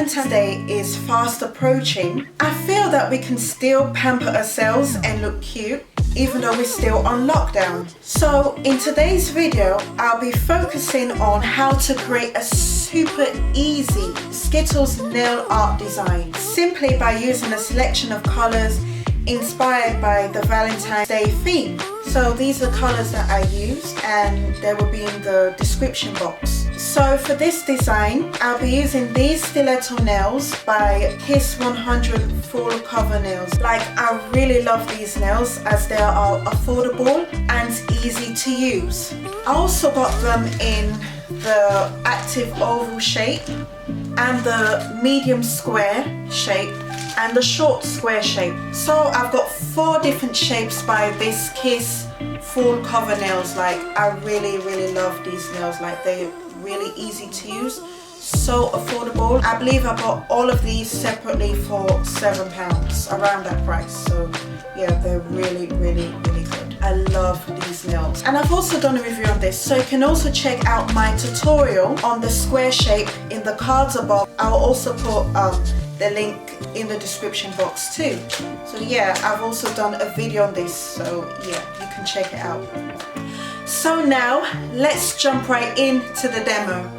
Valentine's Day is fast approaching, I feel that we can still pamper ourselves and look cute even though we're still on lockdown. So in today's video, I'll be focusing on how to create a super easy Skittles nail art design simply by using a selection of colors inspired by the Valentine's Day theme. So these are colors that I used and they will be in the description box. So for this design, I'll be using these Stiletto Nails by Kiss 100 full cover nails. Like, I really love these nails as they are affordable and easy to use. I also got them in the active oval shape and the medium square shape and the short square shape. So I've got 4 different shapes by this Kiss full cover nails. Like, I really love these nails. Like, they're really easy to use, so affordable. I believe I bought all of these separately for £7, around that price. So yeah, they're really good. I love these nails. And I've also done a review on this, so you can also check out my tutorial on the square shape in the cards above. I'll also put the link in the description box too. So yeah, I've also done a video on this, so yeah, you can check it out. So now let's jump right into the demo.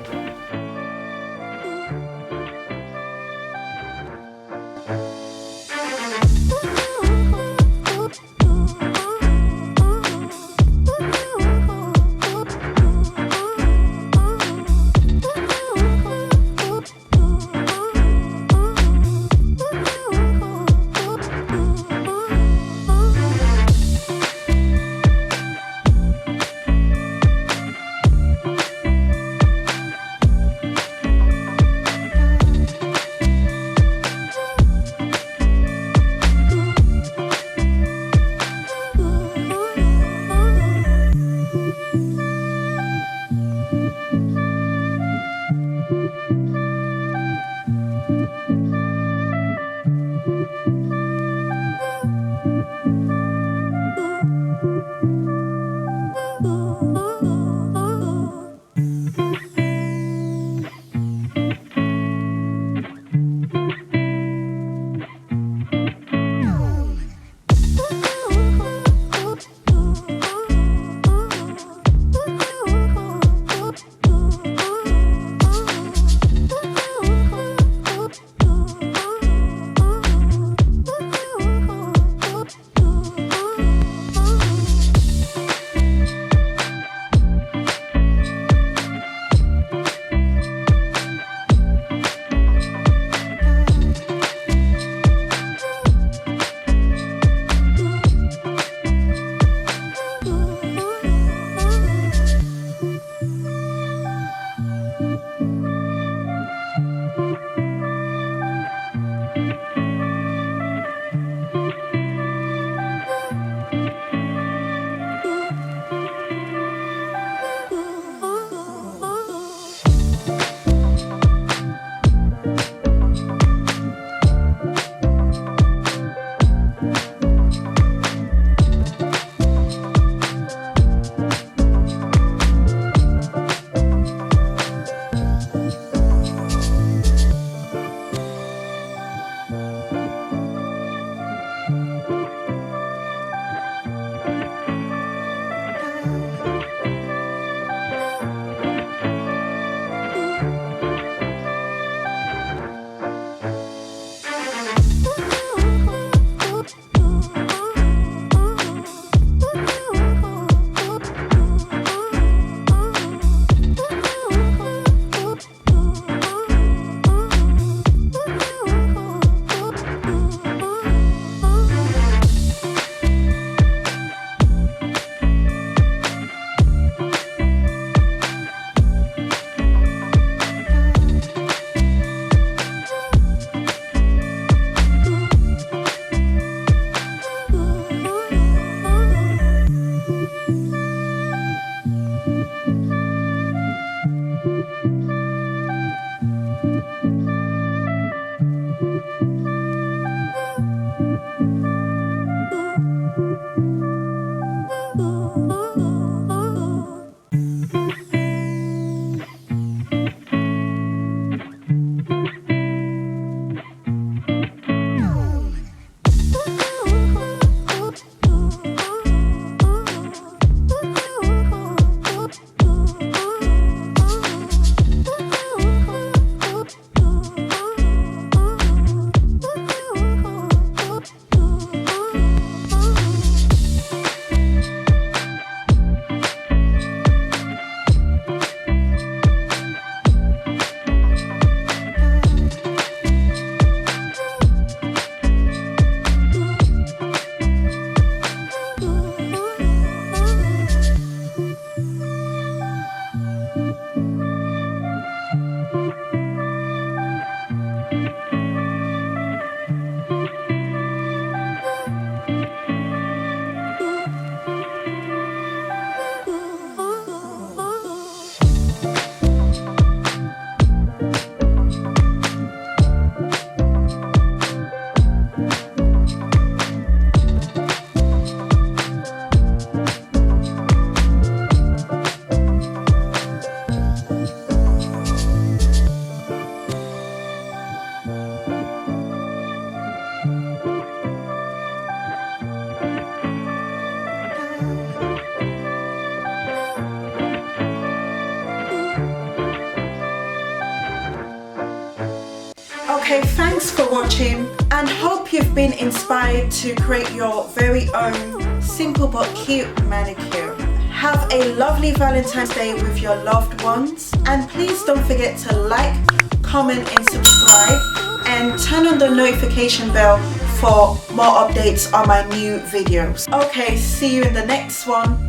Okay, thanks for watching and hope you've been inspired to create your very own simple but cute manicure. Have a lovely Valentine's Day with your loved ones, and please don't forget to like, comment and subscribe, and turn on the notification bell for more updates on my new videos. Okay, see you in the next one.